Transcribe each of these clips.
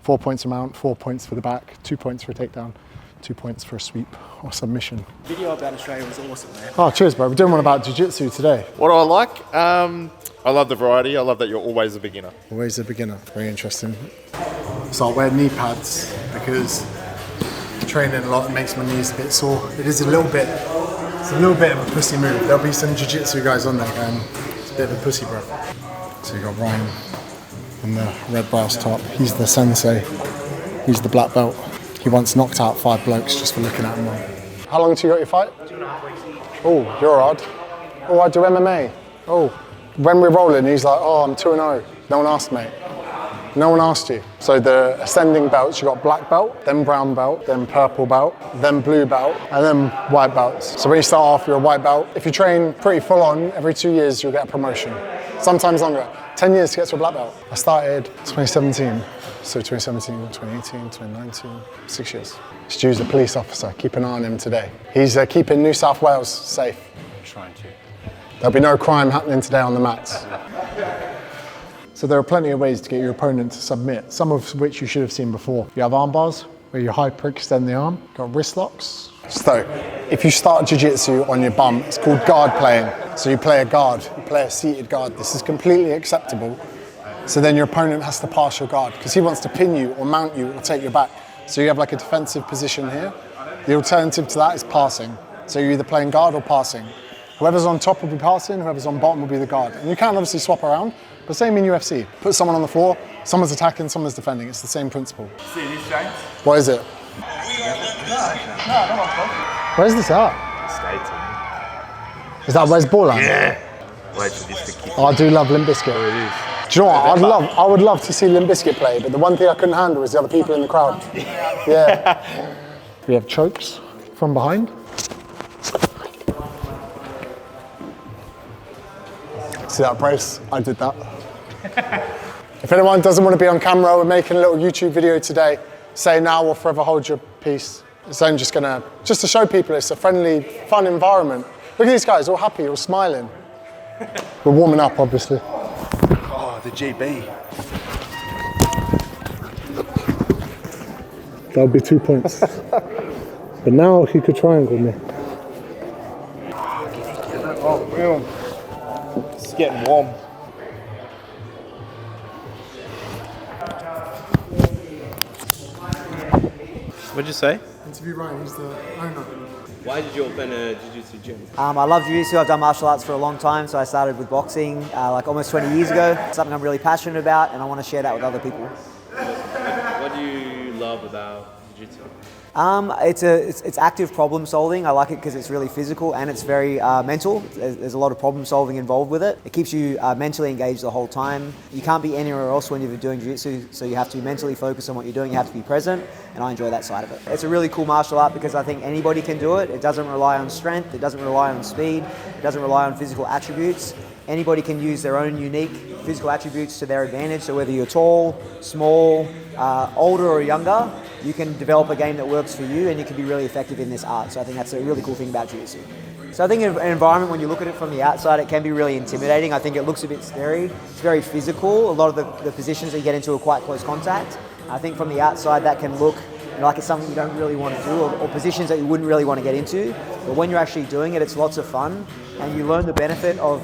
4 points a mount, 4 points for the back, 2 points for a takedown, 2 points for a sweep or submission. Video about Australia was awesome, man. Oh, cheers, bro. We're doing one about Jiu-Jitsu today. What do I like? I love the variety. I love that you're always a beginner. Always a beginner. Very interesting. So I wear knee pads because training a lot makes my knees a bit sore. It's a little bit of a pussy move. There'll be some Jiu-Jitsu guys on there going, it's a bit of a pussy, bro. So you got Ryan in the red blouse top. He's the sensei. He's the black belt. He once knocked out 5 blokes just for looking at him. How long till you got your fight? 2.5 weeks. Oh, you're odd. Oh, I do MMA. Oh, when we're rolling, he's like, oh, I'm 2-0. No one asked, mate. No one asked you. So the ascending belts, you got black belt, then brown belt, then purple belt, then blue belt, and then white belts. So when you start off, you're a white belt. If you train pretty full on, every 2 years, you'll get a promotion. Sometimes longer. 10 years to get to a black belt. I started 2017. So 2017, 2018, 2019, 6 years. Stu's a police officer. Keep an eye on him today. He's keeping New South Wales safe. I'm trying to. There'll be no crime happening today on the mats. So there are plenty of ways to get your opponent to submit, some of which you should have seen before. You have arm bars, where you hyperextend the arm. You've got wrist locks. So if you start Jiu-Jitsu on your bum, it's called guard playing. So you play a guard, you play a seated guard. This is completely acceptable. So then your opponent has to pass your guard because he wants to pin you or mount you or take your back. So you have like a defensive position here. The alternative to that is passing. So you're either playing guard or passing. Whoever's on top will be passing, whoever's on bottom will be the guard. And you can obviously swap around, but same in UFC. Put someone on the floor, someone's attacking, someone's defending. It's the same principle. See this, James? What is it? Where's this at? Skating. Is that where's ball at? Yeah. Wait for this to kick. Oh, I do love Limp Bizkit. Oh, it is. Do you know what? I would love to see Limp Bizkit play, but the one thing I couldn't handle was the other people in the crowd. Yeah. We have chokes from behind. See that brace? I did that. If anyone doesn't want to be on camera, we're making a little YouTube video today. Say now or forever hold your peace. It's only just to show people it's a friendly, fun environment. Look at these guys, all happy, all smiling. We're warming up, obviously. Oh, the GB. That would be 2 points. But now he could triangle me. Oh, real. It's getting warm. What'd you say? Interview Ryan, he's the owner. Why did you open a Jiu-Jitsu gym? I love Jiu-Jitsu. I've done martial arts for a long time, so I started with boxing like almost 20 years ago. It's something I'm really passionate about, and I want to share that with other people. What do you love about Jiu-Jitsu? It's active problem solving. I like it because it's really physical and it's very mental. There's a lot of problem solving involved with it. It keeps you mentally engaged the whole time. You can't be anywhere else when you're doing Jiu-Jitsu, so you have to be mentally focused on what you're doing. You have to be present, and I enjoy that side of it. It's a really cool martial art because I think anybody can do it. It doesn't rely on strength. It doesn't rely on speed. It doesn't rely on physical attributes. Anybody can use their own unique physical attributes to their advantage. So whether you're tall, small, older or younger, you can develop a game that works for you and you can be really effective in this art. So I think that's a really cool thing about Jiu-Jitsu. So I think an environment, when you look at it from the outside, it can be really intimidating. I think it looks a bit scary. It's very physical. A lot of the positions that you get into are quite close contact. I think from the outside that can look like it's something you don't really want to do or positions that you wouldn't really want to get into. But when you're actually doing it, it's lots of fun and you learn the benefit of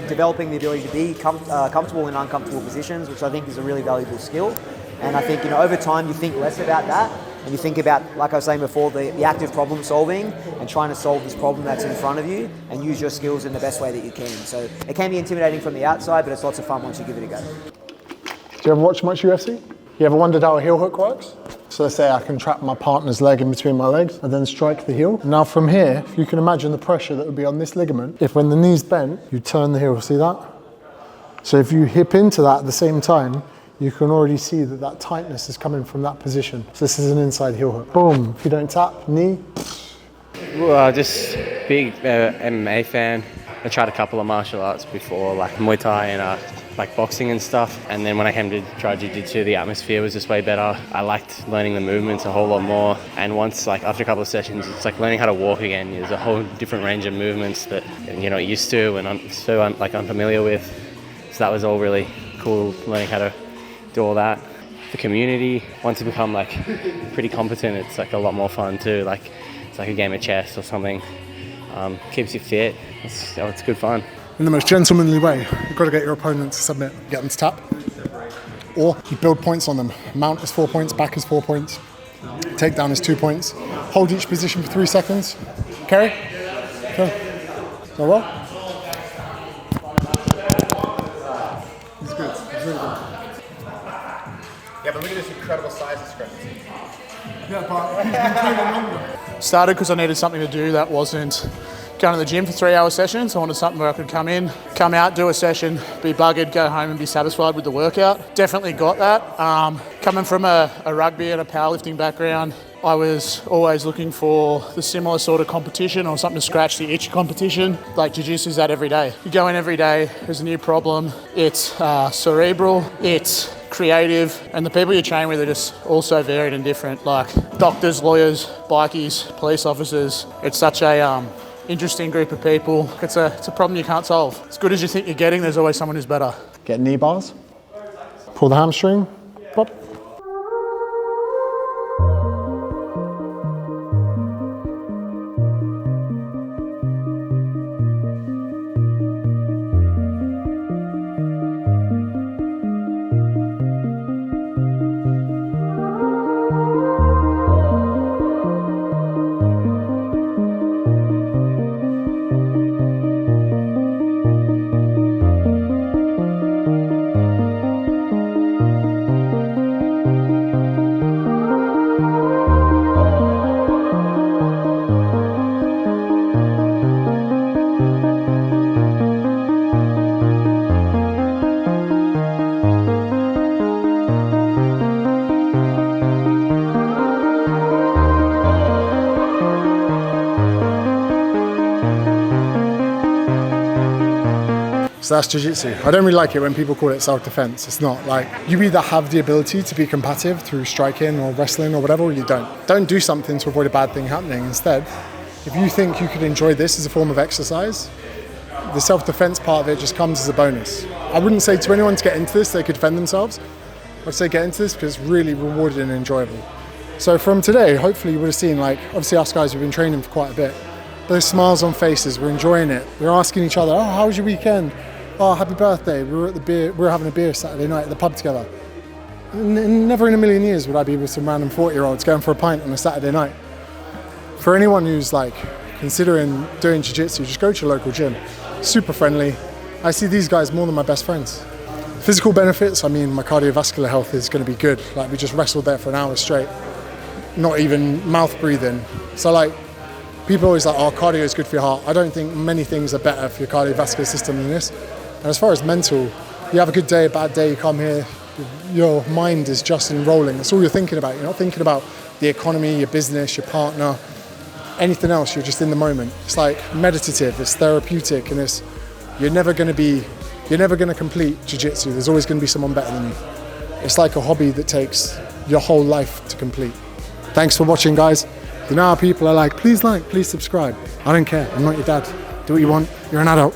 developing the ability to be comfortable in uncomfortable positions, which I think is a really valuable skill. And I think, over time you think less about that and you think about, like I was saying before, the active problem solving and trying to solve this problem that's in front of you and use your skills in the best way that you can. So it can be intimidating from the outside, but it's lots of fun once you give it a go. Do you ever watch much UFC? You ever wondered how a heel hook works? So let's say I can trap my partner's leg in between my legs and then strike the heel. Now from here, if you can imagine the pressure that would be on this ligament, if when the knee's bent, you turn the heel, see that? So if you hip into that at the same time, you can already see that tightness is coming from that position. So this is an inside heel hook. Boom, if you don't tap, knee. Well, just big MMA fan. I tried a couple of martial arts before, like Muay Thai and like boxing and stuff. And then when I came to try Jiu-Jitsu, the atmosphere was just way better. I liked learning the movements a whole lot more. And once, like after a couple of sessions, it's like learning how to walk again. There's a whole different range of movements that you're not used to and I'm so unfamiliar with. So that was all really cool, learning how to do all that. the community. Once you become like pretty competent, it's like a lot more fun too. Like it's like a game of chess or something. Keeps you fit. It's good fun. In the most gentlemanly way, you've got to get your opponent to submit. Get them to tap. Or you build points on them. Mount is 4 points, back is 4 points. Takedown is 2 points. Hold each position for 3 seconds. Carry. Okay. So well? It's good. It's really good. Yeah, but look at this incredible size discrepancy. Yeah, but he's been training longer. Started because I needed something to do that wasn't going to the gym for 3-hour sessions. I wanted something where I could come in, come out, do a session, be buggered, go home and be satisfied with the workout. Definitely got that. Coming from a rugby and a powerlifting background, I was always looking for the similar sort of competition or something to scratch the itch competition. Like Jiu-Jitsu is that every day. You go in every day, there's a new problem. It's cerebral, it's creative, and the people you train with are just all so varied and different. Like doctors, lawyers, bikies, police officers. It's such a interesting group of people. It's a problem you can't solve. As good as you think you're getting, there's always someone who's better. Get knee bars. Pull the hamstring. Pop. So that's Jiu-Jitsu. I don't really like it when people call it self-defense. It's not. Like, you either have the ability to be combative through striking or wrestling or whatever, or you don't. Don't do something to avoid a bad thing happening. Instead, if you think you could enjoy this as a form of exercise, the self-defense part of it just comes as a bonus. I wouldn't say to anyone to get into this, they could defend themselves. I'd say get into this because it's really rewarding and enjoyable. So from today, hopefully you would have seen, like, obviously us guys, we've been training for quite a bit. Those smiles on faces, we're enjoying it. We're asking each other, oh, how was your weekend? Oh, happy birthday. We were having a beer Saturday night at the pub together. Never in a million years would I be with some random 40-year-olds going for a pint on a Saturday night. For anyone who's like considering doing jiu-jitsu, just go to your local gym. Super friendly. I see these guys more than my best friends. Physical benefits, I mean, my cardiovascular health is going to be good. Like, we just wrestled there for an hour straight. Not even mouth breathing. So like, people always like, oh, cardio is good for your heart. I don't think many things are better for your cardiovascular system than this. And as far as mental, you have a good day, a bad day, you come here, your mind is just enrolling. That's all you're thinking about. You're not thinking about the economy, your business, your partner, anything else. You're just in the moment. It's like meditative, it's therapeutic, and you're never going to complete jiu-jitsu. There's always going to be someone better than you. It's like a hobby that takes your whole life to complete. Thanks for watching, guys. You know how people are like, please subscribe. I don't care. I'm not your dad. Do what you want. You're an adult.